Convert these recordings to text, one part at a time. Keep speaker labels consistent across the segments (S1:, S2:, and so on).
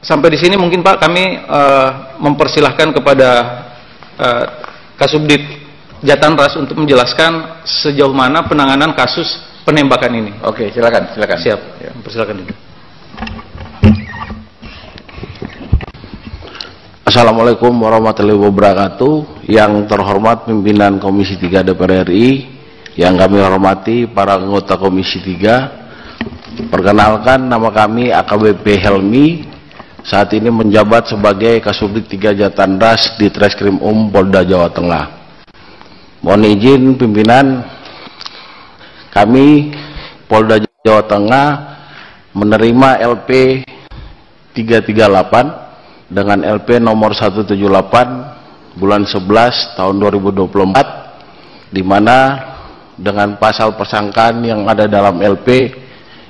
S1: Sampai di sini mungkin Pak kami mempersilahkan kepada Kasubdit Jatanras untuk menjelaskan sejauh mana penanganan kasus penembakan ini.
S2: Oke, silakan.
S1: Siap. Ya, persilakan itu.
S3: Assalamualaikum warahmatullahi wabarakatuh. Yang terhormat pimpinan Komisi 3 DPR RI, yang kami hormati para anggota Komisi 3. Perkenalkan, nama kami AKBP Helmi. Saat ini menjabat sebagai Kasubdit 3 Jatanras di Treskrim Polda Jawa Tengah. Mohon izin pimpinan, kami Polda Jawa Tengah menerima LP 338 dengan LP nomor 178 bulan 11 tahun 2024, di mana dengan pasal persangkaan yang ada dalam LP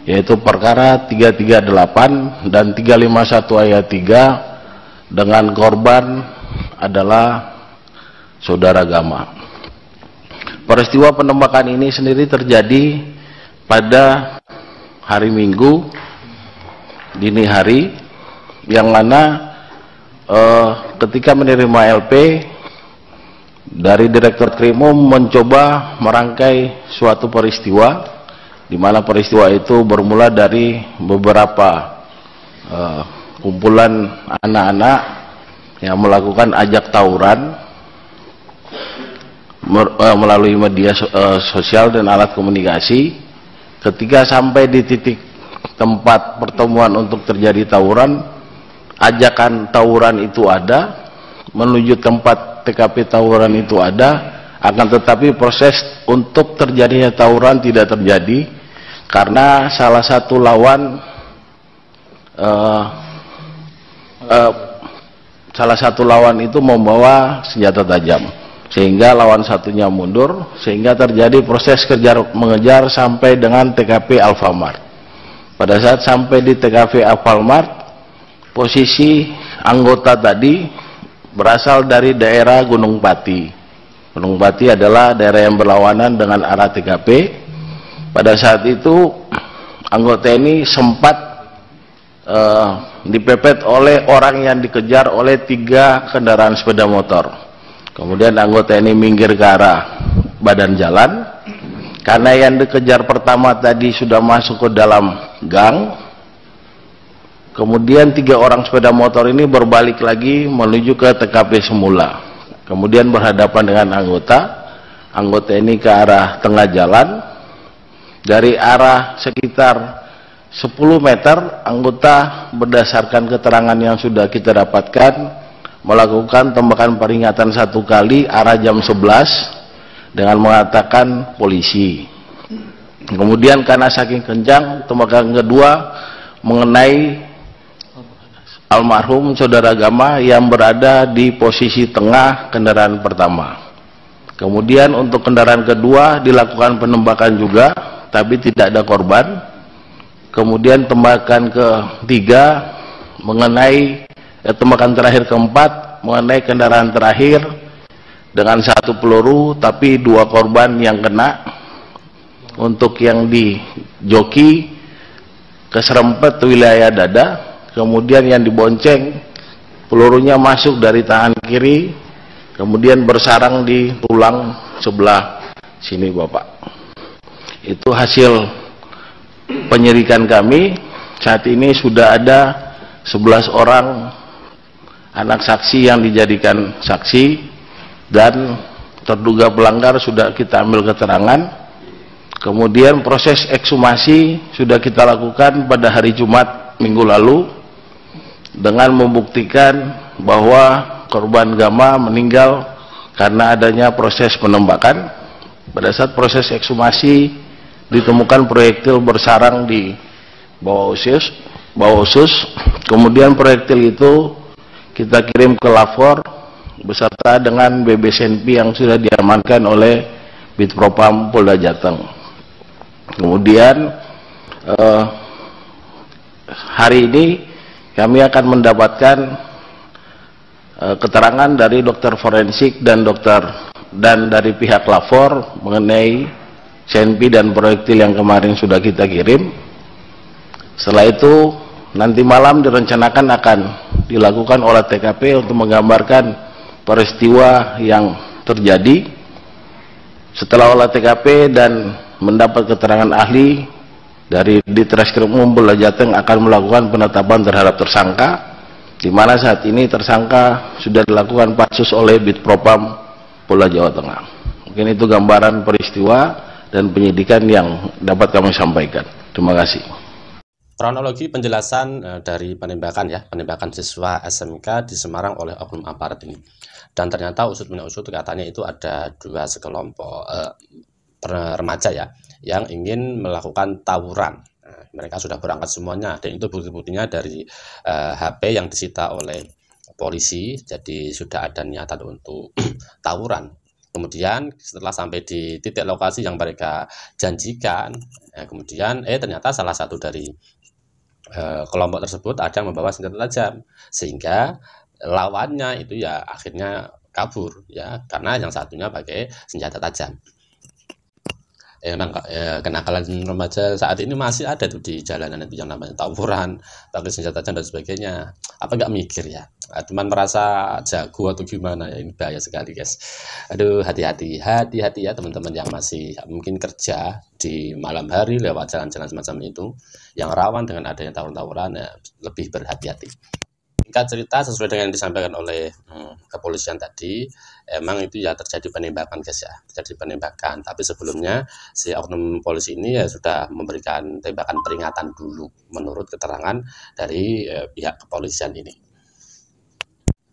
S3: yaitu perkara 338 dan 351 ayat 3 dengan korban adalah saudara Gama. Peristiwa penembakan ini sendiri terjadi pada hari Minggu dini hari, yang mana ketika menerima LP dari Direktur Krimum mencoba merangkai suatu peristiwa, di mana peristiwa itu bermula dari beberapa kumpulan anak-anak yang melakukan ajak tawuran melalui media sosial dan alat komunikasi. Ketika sampai di titik tempat pertemuan untuk terjadi tawuran, ajakan tawuran itu ada, menuju tempat TKP tawuran itu ada, akan tetapi proses untuk terjadinya tawuran tidak terjadi karena salah satu lawan itu membawa senjata tajam, sehingga lawan satunya mundur, sehingga terjadi proses mengejar sampai dengan TKP Alfamart. Pada saat sampai di TKP Alfamart, posisi anggota tadi berasal dari daerah Gunung Pati. Gunung Pati adalah daerah yang berlawanan dengan arah TKP. Pada saat itu anggota ini sempat dipepet oleh orang yang dikejar oleh 3 kendaraan sepeda motor. Kemudian anggota ini minggir ke arah badan jalan, karena yang dikejar pertama tadi sudah masuk ke dalam gang. Kemudian 3 orang sepeda motor ini berbalik lagi menuju ke TKP semula. Kemudian berhadapan dengan anggota ini ke arah tengah jalan. Dari arah sekitar 10 meter, anggota berdasarkan keterangan yang sudah kita dapatkan melakukan tembakan peringatan 1 kali arah jam 11 dengan mengatakan polisi. Kemudian karena saking kencang, tembakan kedua mengenai almarhum saudara Gama yang berada di posisi tengah kendaraan pertama. Kemudian untuk kendaraan kedua dilakukan penembakan juga, tapi tidak ada korban. Kemudian tembakan ketiga mengenai tembakan terakhir keempat mengenai kendaraan terakhir dengan 1 peluru, tapi 2 korban yang kena. Untuk yang di joki keserempet wilayah dada, kemudian yang dibonceng pelurunya masuk dari tangan kiri, kemudian bersarang di tulang sebelah sini Bapak. Itu hasil penyelidikan kami. Saat ini sudah ada 11 orang anak saksi yang dijadikan saksi, dan terduga pelanggar sudah kita ambil keterangan. Kemudian proses ekshumasi sudah kita lakukan pada hari Jumat minggu lalu dengan membuktikan bahwa korban Gama meninggal karena adanya proses penembakan. Pada saat proses ekshumasi ditemukan proyektil bersarang di bawah usus. Kemudian proyektil itu kita kirim ke lapor beserta dengan BBSNP yang sudah diamankan oleh Bitpropam Polda Jateng. Kemudian hari ini kami akan mendapatkan keterangan dari dokter forensik dan dari pihak lapor mengenai CNP dan proyektil yang kemarin sudah kita kirim. Setelah itu nanti malam direncanakan akan dilakukan olah TKP untuk menggambarkan peristiwa yang terjadi. Setelah olah TKP dan mendapat keterangan ahli dari Ditreskrim Umum Polda Jateng akan melakukan penetapan terhadap tersangka, di mana saat ini tersangka sudah dilakukan pansus oleh Bitpropam Polda Jawa Tengah. Mungkin itu gambaran peristiwa dan penyidikan yang dapat kami sampaikan. Terima kasih.
S2: Kronologi penjelasan dari penembakan siswa SMK di Semarang oleh oknum aparat ini. Dan ternyata usut katanya itu ada dua sekelompok remaja ya yang ingin melakukan tawuran. Nah, mereka sudah berangkat semuanya dan itu bukti-buktinya dari HP yang disita oleh polisi. Jadi sudah ada niatan untuk tawuran. Kemudian setelah sampai di titik lokasi yang mereka janjikan, kemudian ternyata salah satu dari kelompok tersebut ada yang membawa senjata tajam, sehingga lawannya itu ya akhirnya kabur ya, karena yang satunya pakai senjata tajam. Memang kenakalan remaja saat ini masih ada tuh di jalanan itu yang namanya tawuran, pakai senjata tajam dan sebagainya. Apa nggak mikir ya? Cuman merasa jago atau gimana ya? Ini bahaya sekali guys. Aduh, hati-hati ya teman-teman yang masih mungkin kerja di malam hari lewat jalan-jalan semacam itu, yang rawan dengan adanya tawuran-tawuran, ya, lebih berhati-hati. Singkat cerita, sesuai dengan yang disampaikan oleh kepolisian tadi, emang itu ya terjadi penembakan guys ya, terjadi penembakan. Tapi sebelumnya si oknum polisi ini ya sudah memberikan tembakan peringatan dulu menurut keterangan dari pihak kepolisian ini.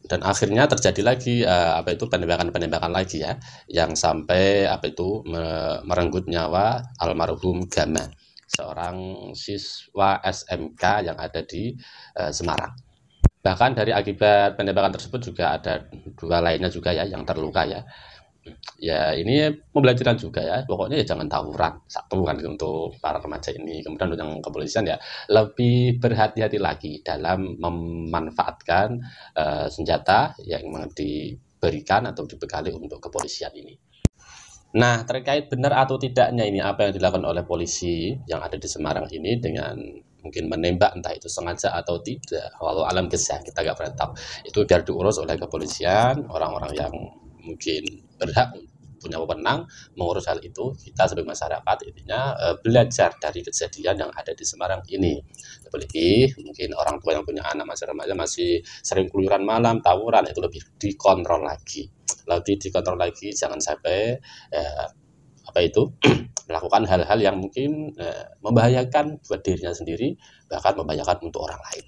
S2: Dan akhirnya terjadi lagi penembakan lagi ya, yang sampai merenggut nyawa almarhum Gama, seorang siswa SMK yang ada di Semarang. Bahkan dari akibat penembakan tersebut juga ada dua lainnya juga ya yang terluka ya. Ya ini pembelajaran juga ya, pokoknya ya jangan tawuran, satu kan untuk para remaja ini. Kemudian yang kepolisian ya lebih berhati-hati lagi dalam memanfaatkan senjata yang diberikan atau dibekali untuk kepolisian ini. Nah, terkait benar atau tidaknya ini apa yang dilakukan oleh polisi yang ada di Semarang ini dengan mungkin menembak, entah itu sengaja atau tidak, walau alam kisah kita nggak pernah tahu. Itu biar diurus oleh kepolisian, orang-orang yang mungkin berhak punya wewenang mengurus hal itu. Kita sebagai masyarakat intinya belajar dari kejadian yang ada di Semarang ini. Lebih mungkin orang tua yang punya anak masih remaja masih sering keluyuran malam, tawuran, itu lebih dikontrol lagi. Jangan sampai melakukan hal-hal yang mungkin membahayakan buat dirinya sendiri, bahkan membahayakan untuk orang lain.